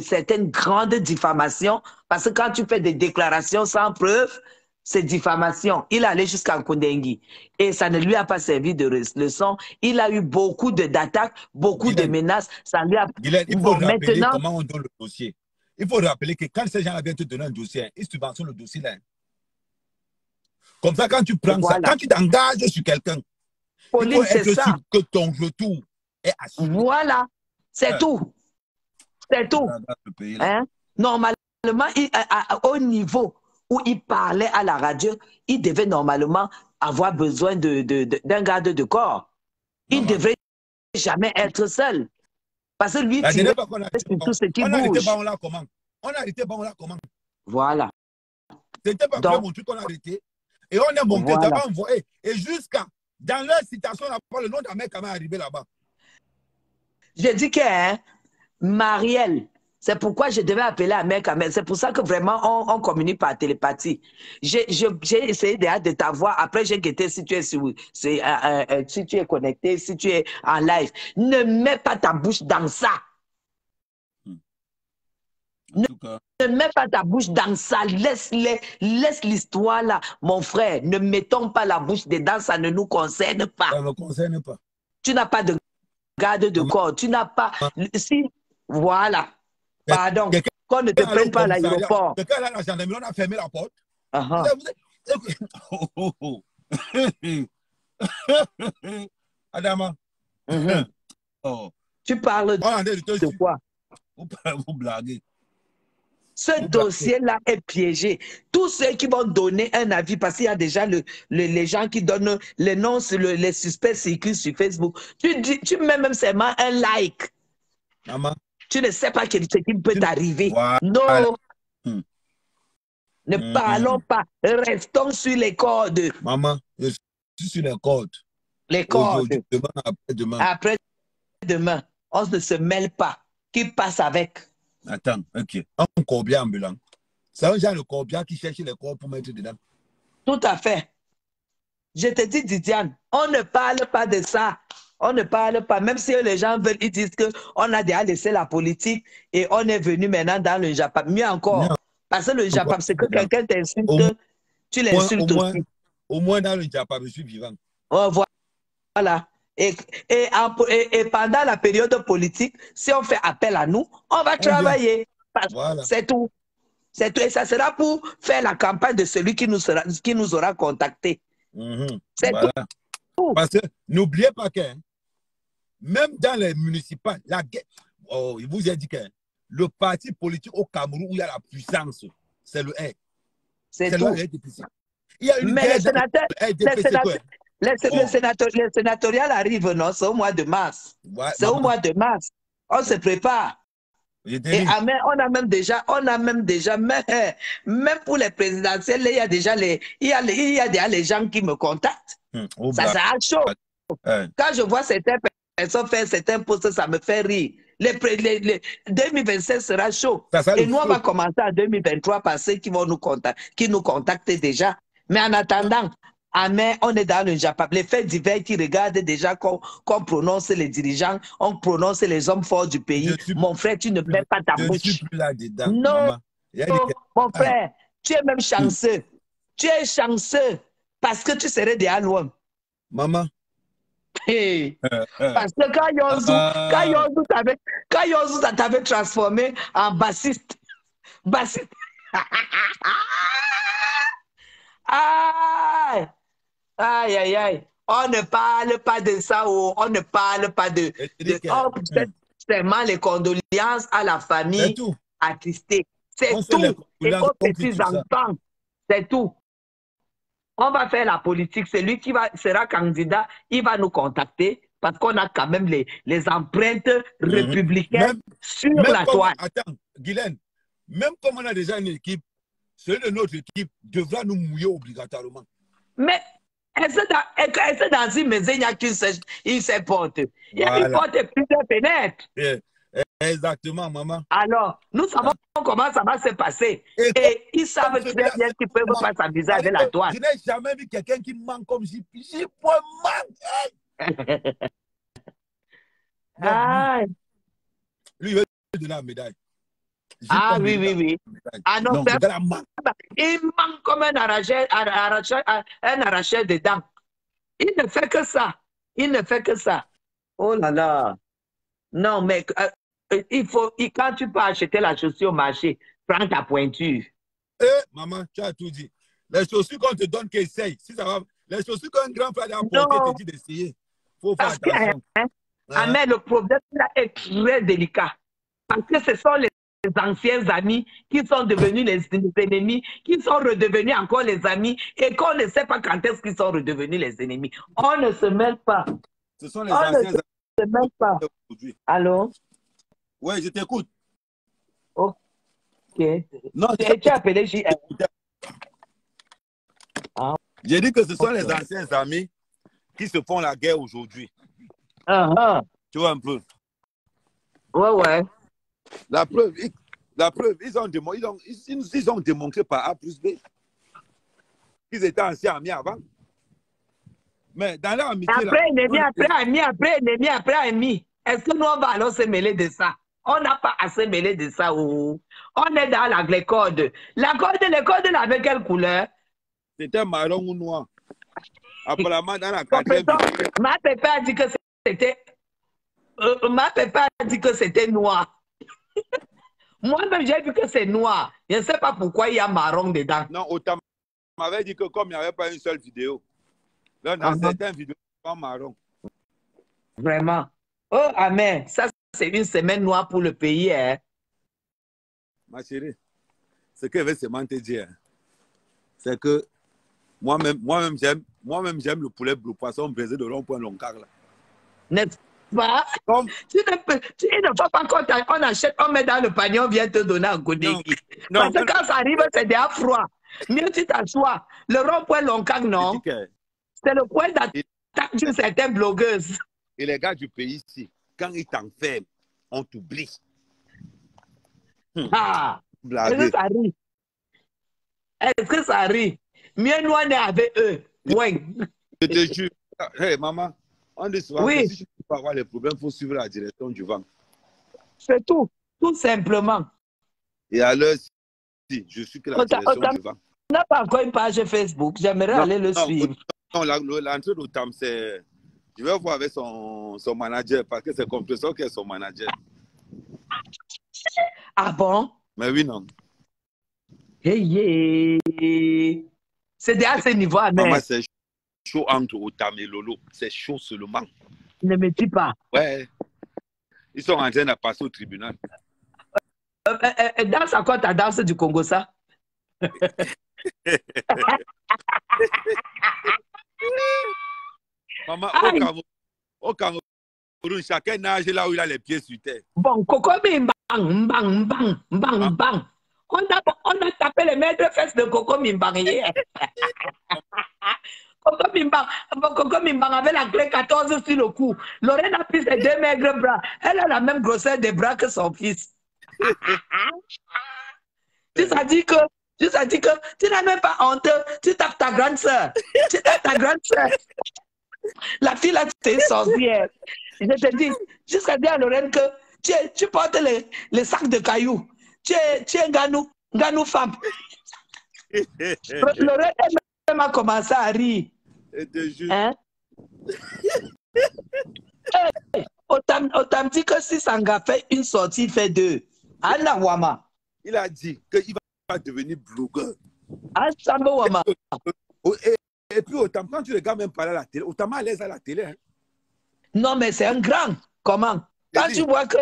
certaines grandes diffamations. Parce que quand tu fais des déclarations sans preuve, c'est diffamation. Il est allé jusqu'en Kondengui. Et ça ne lui a pas servi de leçon. Il a eu beaucoup d'attaques, beaucoup de menaces. Ça lui a... Guylaine, il faut rappeler comment on donne le dossier. Il faut rappeler que quand ces gens viennent te donner un dossier, ils subventionnent le dossier là. Comme ça, quand tu prends ça, quand tu t'engages sur quelqu'un, il faut être sûr que ton retour est assuré. Voilà, c'est tout. C'est tout. Hein? Normalement, au niveau où il parlait à la radio, il devait normalement avoir besoin d'un garde de corps. Il ne devrait jamais être seul. Parce que lui, tirait sur tout ce qui bouge. On a arrêté Baon là comment? On a arrêté Baon là comment? Voilà. C'était pas mon truc qu'on a arrêté. Et on est monté, d'abord envoyé. Et jusqu'à, dans leur citation, on n'a pas le nom d'un mec qui est arrivé là-bas. J'ai dit que Marielle, c'est pourquoi je devais appeler à mec. C'est pour ça que vraiment, on communique par télépathie. J'ai essayé de t'avoir. Après, j'ai guetté si tu es si tu es connecté, si tu es en live. Ne mets pas ta bouche dans ça. Ne mets pas ta bouche dans ça. Laisse l'histoire là. Mon frère, ne mettons pas la bouche dedans. Ça ne nous concerne pas. Ça ne nous concerne pas. Tu n'as pas de garde de corps. Tu n'as pas... Si... Voilà. Pardon. Qu'on ne te prenne pas à l'aéroport. Quelqu'un là, la gendarmerie, on a fermé la porte. Adama. Tu parles de quoi? Vous blaguez. Ce dossier-là est piégé. Tous ceux qui vont donner un avis, parce qu'il y a déjà les gens qui donnent les noms, les suspects circulent sur Facebook. Tu mets même seulement un like. Maman. Tu ne sais pas ce qui peut t'arriver. Voilà. Non. Ne parlons pas. Restons sur les cordes. Maman, je suis sur les cordes. Les cordes. Aujourd'hui, demain, après-demain. Après-demain. On ne se mêle pas. Qui passe avec? Attends, ok. Un corbillard ambulant. C'est un genre de corbillard qui cherche les corps pour mettre dedans. Tout à fait. Je te dis, Didiane, on ne parle pas de ça. On ne parle pas. Même si les gens veulent, ils disent qu'on a déjà laissé la politique et on est venu maintenant dans le Japon. Mieux encore. Parce que le Japon, c'est que quelqu'un t'insulte, tu l'insultes aussi. Au moins dans le Japon, je suis vivant. Oh, voilà. Et pendant la période politique, si on fait appel à nous, on va travailler. Voilà. C'est tout. C'est tout. Et ça sera pour faire la campagne de celui qui nous aura contactés. C'est voilà. tout. Parce que n'oubliez pas que même dans les municipales, la guerre, il vous a dit que le parti politique au Cameroun où il y a la puissance, c'est le R. C'est tout. Le RDPC. Il y a une guerre le sénatorial arrive, non? C'est au mois de mars. Ouais, c'est au mois de mars. On se prépare. Et on a même déjà, même pour les présidentielles, il y a déjà les gens qui me contactent. Ça sera chaud. Quand je vois certaines personnes faire certains postes, ça me fait rire. 2027 sera chaud. Et nous, on va commencer en 2023 par ceux qui vont nous contactent déjà. Mais en attendant, on est dans le Japon. Les faits divers qui regardent déjà qu'on prononce les dirigeants, on prononce les hommes forts du pays. Mon frère, tu ne mets pas ta bouche. Je suis plus là-dedans, non, mon frère, tu es même chanceux. Tu es chanceux parce que tu serais déjà loin. Maman. Hey. Parce que quand Yonzou t'avait transformé en bassiste. Aïe, aïe, aïe, aïe. On ne parle pas de ça, on ne parle pas de seulement les condoléances à la famille attristée. C'est tout. Et aux petits-enfants, c'est tout. On va faire la politique. Celui qui sera candidat, il va nous contacter parce qu'on a quand même les empreintes républicaines sur la toile. Attends, Guylaine, même comme on a déjà une équipe, celui de notre équipe devra nous mouiller obligatoirement. Mais est-ce dans une maison, il n'y a qu'une seule porte? Il y a une porte et plusieurs fenêtres. Exactement, maman. Alors, nous savons comment ça va se passer. Et ils savent très bien qu'ils peuvent pas s'amuser avec la toile. Je n'ai jamais vu quelqu'un qui manque comme JP. Lui, il veut donner la médaille. Ah oui, oui, oui. Ah non, il manque comme un arracheur de dents. Il ne fait que ça. Il ne fait que ça. Oh là là. Non, mais quand tu peux acheter la chaussure au marché, prends ta pointure. Maman, tu as tout dit. Les chaussures qu'on te donne, qu'essaye. Si ça va, les chaussures qu'un grand frère a apporté, te dit d'essayer. Il faut faire attention. Mais le problème là est très délicat. Parce que ce sont les anciens amis qui sont devenus les ennemis, qui sont redevenus encore les amis et qu'on ne sait pas quand est-ce qu'ils sont redevenus les ennemis. On ne se mêle pas. Ce sont les anciens amis. On ne se mêle pas. Allô? Oui, je t'écoute. Ok. Non, tu as appelé JR. J'ai dit que ce sont les anciens amis qui se font la guerre aujourd'hui. Tu vois un peu? Ouais, ouais. La preuve, ils ont démontré par A plus B qu'ils étaient anciens amis avant. Mais dans leur amitié... Après ennemi, après ami, après ennemi, après ami. Est-ce que nous, on va alors se mêler de ça? On n'a pas à se mêler de ça. On est dans les codes. Les codes, avec quelle couleur? C'était marron ou noir. Apparemment, dans la quatrième... Ma pépé a dit que c'était... ma pépé a dit que c'était noir. Moi-même, j'ai vu que c'est noir. Je ne sais pas pourquoi il y a marron dedans. Non, autant m'avait dit que comme il n'y avait pas une seule vidéo, là, dans certaines vidéos, c'est pas marron. Vraiment. Oh, amen. Ça, c'est une semaine noire pour le pays. Hein? Ma chérie. ce que je vais seulement te dire, c'est que moi-même j'aime le poulet bleu poisson braisé de rond-point Loncar. N'est-ce pas? Comme, Tu ne faut pas qu'on achète, on met dans le panier, on vient te donner un goûter. Parce que quand ça arrive, c'est déjà froid. Mieux tu t'assois. Le rond-point Loncar, non? C'est le point d'attaque d'une certaine blogueuse. Et les gars du pays ici, quand ils t'enferment, on t'oublie. Ah! Est-ce que ça rit? Est-ce que ça rit? Mieux nous, on est avec eux. Oui. Je te jure. Hey, maman, on dit souvent oui. que si tu peux avoir les problèmes, il faut suivre la direction du vent. C'est tout. Tout simplement. Et alors, si je suis que la direction du vent. On n'a pas encore une page Facebook. J'aimerais aller le suivre. Non, l'entrée d'Otam, c'est... Je vais voir avec son manager, parce que c'est comme ça qu'est son manager. Ah bon? Mais oui, non. Hey, c'est déjà ce niveau, mais... Maman, c'est chaud entre Otam et Lolo. C'est chaud seulement. Ne me dis pas. Ouais. Ils sont en train de passer au tribunal. Danse à quoi ta danse du Congo, ça? Maman, au Cameroun, chacun nage là où il a les pieds sur terre. Bon, Coco Mimbang, bang, bang, bang, bang. On a tapé les maîtres fesses de Coco Mimbang hier. Coco Mimbang avait la clé 14 sur le cou. Lorraine a pris ses 2 maigres bras. Elle a la même grosseur des bras que son fils. Tu t'as dit que tu n'as même pas honte. Tu tapes ta grande soeur. Tu tapes ta grande soeur. La fille là, c'est une sorcière. Je te dis, jusqu'à dire à Lorraine que tu portes les sacs de cailloux. Tu es Ganou femme. Lorraine elle m'a commencé à rire. Hein? Autant dit que si Sanga fait une sortie, il fait 2. Anna Wama. Il a dit qu'il va devenir blogueur. Samba Wama. Et puis autant, quand tu regardes même parler à la télé, autant à l'aise à la télé. Hein? Non, mais c'est un grand. Comment? Quand tu vois que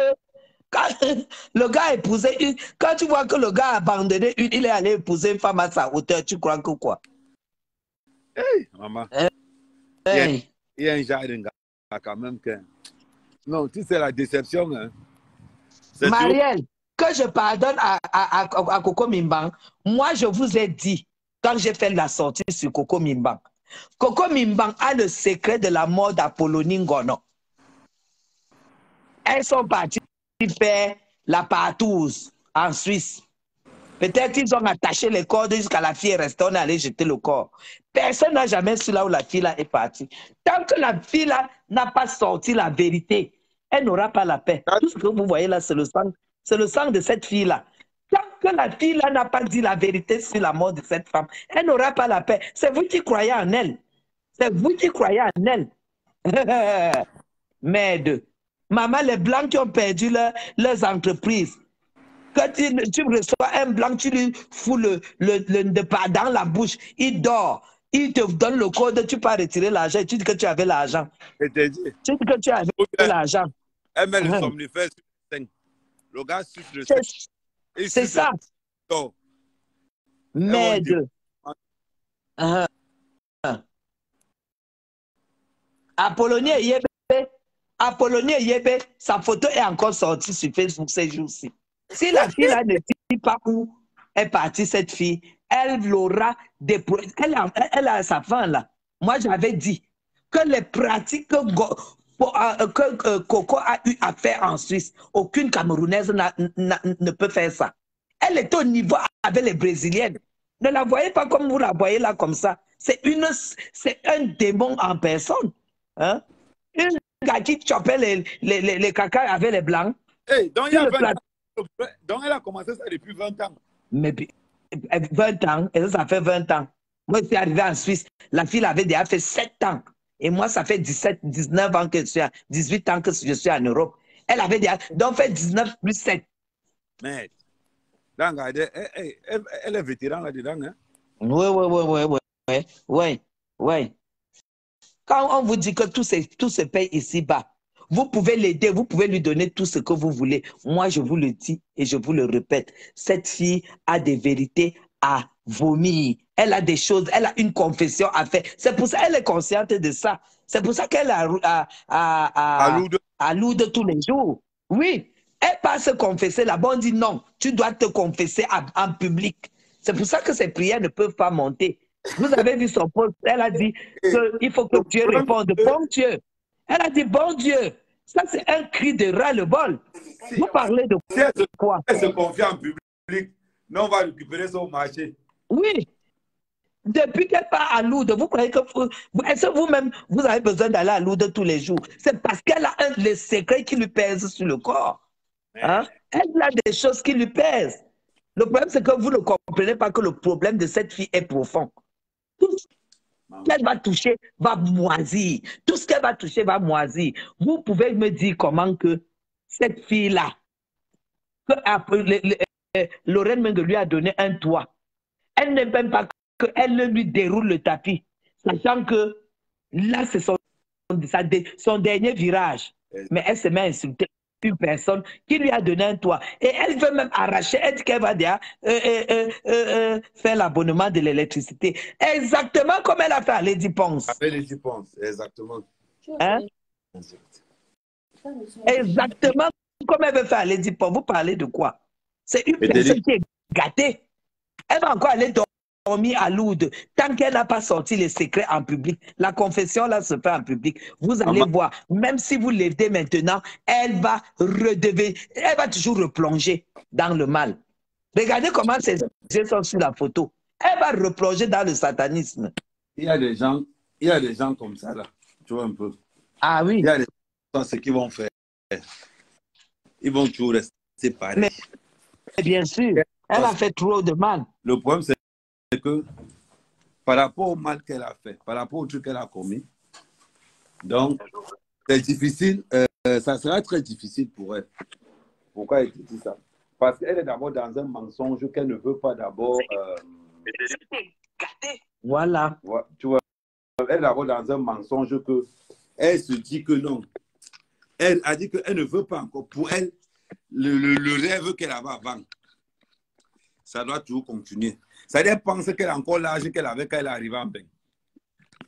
le gars a épousé quand tu vois que le gars a abandonné il est allé épouser une femme à sa hauteur, tu crois que quoi? Hey, maman. Hey. Il y a un genre de gars quand même que... Non, tu sais la déception. Hein? Marielle, que je pardonne à Coco Mimbang, moi je vous ai dit, quand j'ai fait la sortie sur Coco Mimbang, Coco Mimbang a le secret de la mort d'Apollonie Ngono. Elles sont parties faire la partouze en Suisse. Peut-être qu'ils ont attaché les cordes jusqu'à la fille est restée, on est allé jeter le corps. Personne n'a jamais su là où la fille là est partie. Tant que la fille là n'a pas sorti la vérité, elle n'aura pas la paix. Tout ce que vous voyez là, c'est le sang de cette fille là. Tant que la fille là n'a pas dit la vérité sur la mort de cette femme, elle n'aura pas la paix. C'est vous qui croyez en elle. C'est vous qui croyez en elle. Merde. Maman, les Blancs qui ont perdu leurs entreprises. Quand tu reçois un Blanc, tu lui fous le dans la bouche, il dort. Il te donne le code, tu peux retirer l'argent et tu dis que tu avais l'argent. Tu dis que tu avais l'argent. Elle met le somnifère sur le 5. Le gars suce le 5. C'est ça. Merde. Apollonie Yebe, sa photo est encore sortie sur Facebook ces jours-ci. Si la fille là ne dit pas où est partie cette fille, elle aura des problèmes. Elle a sa fin là. Moi j'avais dit que les pratiques que Coco a eu à faire en Suisse, aucune Camerounaise ne peut faire ça. Elle est au niveau avec les Brésiliennes. Ne la voyez pas comme vous la voyez là comme ça. C'est un démon en personne. Hein? Une gars qui chopait les caca avec les blancs. Hey, donc, donc elle a commencé ça depuis 20 ans. Mais 20 ans, et ça fait 20 ans. Moi, je suis arrivé en Suisse, la fille avait déjà fait 7 ans. Et moi, ça fait 19 ans que je suis, 18 ans que je suis en Europe. Elle avait déjà, donc fait 19 plus 7. Mais, donc, elle est vétéran là-dedans, hein? Oui. Quand on vous dit que tout se paye ici-bas, Vous pouvez l'aider, vous pouvez lui donner tout ce que vous voulez. Moi, je vous le dis et je vous le répète. Cette fille a des vérités à vomir. Elle a des choses, elle a une confession à faire. C'est pour ça qu'elle est consciente de ça. C'est pour ça qu'elle allude tous les jours. Oui, elle part se confesser là-bas. On dit non, tu dois te confesser en public. C'est pour ça que ses prières ne peuvent pas monter. Vous avez vu son poste, elle a dit qu'il faut que Dieu réponde. Bon Dieu. Elle a dit bon Dieu. Ça, c'est un cri de ras-le-bol. Vous parlez de quoi? Elle se confie en public. Non, on va récupérer son marché. Oui. Depuis qu'elle part à Lourdes, vous croyez que est-ce que vous-même, vous avez besoin d'aller à Lourdes tous les jours? C'est parce qu'elle a les secrets qui lui pèsent sur le corps. Hein? Elle a des choses qui lui pèsent. Le problème, c'est que vous ne comprenez pas que le problème de cette fille est profond. Tout ce qu'elle va toucher va moisir. Tout ce qu'elle va toucher va moisir. Vous pouvez me dire comment que cette fille-là, Lorraine Mengue lui a donné un toit. Elle ne même pas qu'elle lui déroule le tapis, sachant que là, c'est son dernier virage. Mais elle se met à insulter une personne qui lui a donné un toit. Et elle veut même arracher, elle dit qu'elle va déjà faire l'abonnement de l'électricité. Exactement comme elle a fait à Lady Ponce. Avec Lady Ponce, exactement. Hein? Exactement comme elle veut faire à Lady Ponce. Vous parlez de quoi? C'est une personne qui est gâtée. Elle va encore aller dormir à Lourdes tant qu'elle n'a pas sorti les secrets en public. La confession là se fait en public. Vous allez voir, même si vous l'aidez maintenant, elle va redevenir, elle va toujours replonger dans le mal. Regardez comment ses yeux sont sur la photo. Elle va replonger dans le satanisme. Il y a des gens comme ça là, tu vois un peu. Ah oui. Il y a des gens, ce qu'ils vont faire. Ils vont toujours rester pareils. Mais bien sûr, elle a fait trop de mal. Le problème, c'est que par rapport au mal qu'elle a fait, par rapport au truc qu'elle a commis, donc c'est difficile, ça sera très difficile pour elle. Pourquoi elle te dit ça? Parce qu'elle est d'abord dans un mensonge qu'elle ne veut pas d'abord... Voilà. Tu vois, elle est d'abord dans un mensonge que elle se dit que non. Elle a dit qu'elle ne veut pas encore. Pour elle, le rêve qu'elle avait avant, ça doit toujours continuer. Ça veut dire penser qu'elle a encore l'âge qu'elle avait quand elle est arrivée en bain.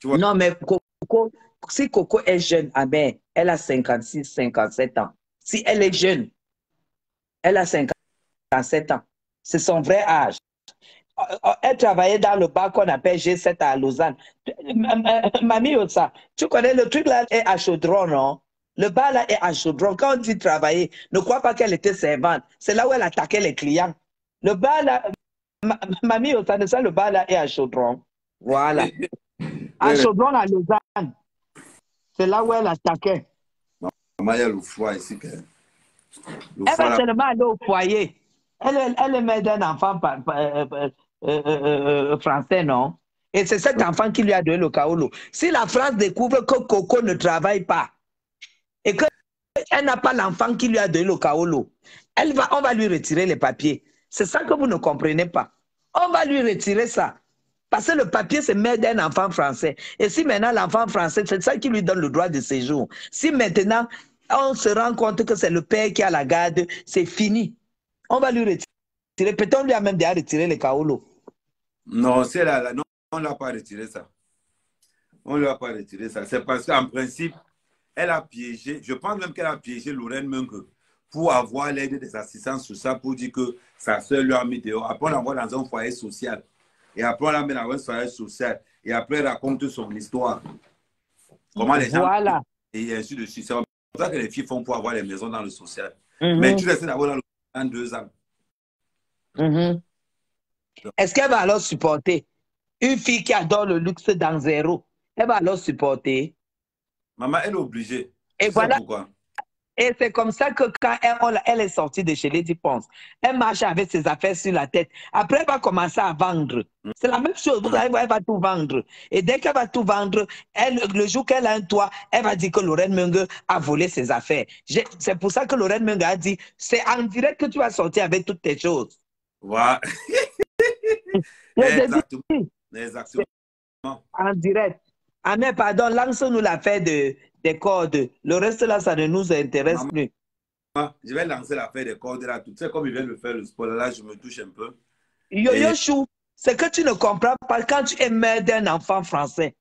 Tu vois? Non, mais Coco, si Coco est jeune, ah ben, elle a 56, 57 ans. Si elle est jeune, elle a 57 ans. C'est son vrai âge. Elle travaillait dans le bar qu'on appelle G7 à Lausanne. Mamie Otsa, tu connais le truc là est à Chaudron, non? Le bar là est à Chaudron. Quand on dit travailler, ne crois pas qu'elle était servante. C'est là où elle attaquait les clients. Le bar là, Mamie Otsa, le bar là est à Chaudron. Voilà. À Chaudron, à Lausanne. C'est là où elle attaquait. Maman, il y a le foie ici. Elle va seulement aller au foyer. Elle est mère d'un enfant français, non? Et c'est cet enfant qui lui a donné le kaolo. Si la France découvre que Coco ne travaille pas et qu'elle n'a pas l'enfant qui lui a donné le kaolo, on va lui retirer les papiers. C'est ça que vous ne comprenez pas. On va lui retirer ça. Parce que le papier, c'est mère d'un enfant français. Et si maintenant l'enfant français, c'est ça qui lui donne le droit de séjour. Si maintenant on se rend compte que c'est le père qui a la garde, c'est fini. On va lui retirer. Peut-être on lui a même déjà retiré les kaolo. Non, c'est là, non, on ne l'a pas retiré ça. On ne lui a pas retiré ça. C'est parce qu'en principe, elle a piégé, je pense même qu'elle a piégé Lorraine Mengue pour avoir l'aide des assistants sur ça, pour dire que sa soeur lui a mis dehors. Après, on l'envoie dans un foyer social. Et après, on la met dans un foyer social. Et après, elle raconte son histoire. Comment les gens... Voilà. Et ainsi de suite. C'est comme ça que les filles font pour avoir les maisons dans le social. Mais tu restes d'abord dans 2 ans. Est-ce qu'elle va alors supporter une fille qui adore le luxe dans zéro? Elle va alors supporter. Maman, elle est obligée. Et voilà. Pourquoi? Et c'est comme ça que quand elle est sortie de chez Lady Ponce, elle marche avec ses affaires sur la tête. Après, elle va commencer à vendre. C'est la même chose. Vous allez voir, elle va tout vendre. Et dès qu'elle va tout vendre, le jour qu'elle a un toit, elle va dire que Lorraine Mengue a volé ses affaires. C'est pour ça que Lorraine Mengue a dit, c'est en direct que tu vas sortir avec toutes tes choses. Voilà. Exactement. Exactement. En direct. Ah mais pardon, lance-nous l'affaire des cordes. Le reste là, ça ne nous intéresse plus. Je vais lancer l'affaire des cordes là. Tu sais, comme il vient de faire le sport, là, je me touche un peu. Yo-yo chou, c'est que tu ne comprends pas quand tu es mère d'un enfant français.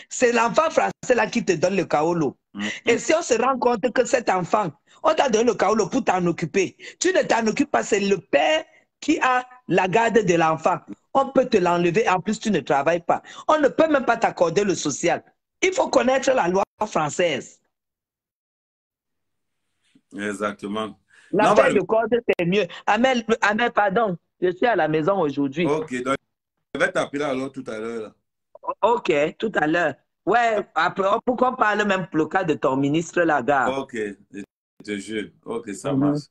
C'est l'enfant français là qui te donne le kaolo. Et si on se rend compte que cet enfant, on t'a donné le kaolo pour t'en occuper, tu ne t'en occupes pas, c'est le père qui a la garde de l'enfant. On peut te l'enlever, en plus tu ne travailles pas. On ne peut même pas t'accorder le social. Il faut connaître la loi française. Exactement. L'affaire de corde, c'est mieux. Amel, pardon, je suis à la maison aujourd'hui. Ok, donc je vais t'appeler alors tout à l'heure. Ok, tout à l'heure. Ouais, après, pour qu'on parle même pour le cas de ton ministre Lagarde. Ok, je te jure. Ok, ça marche.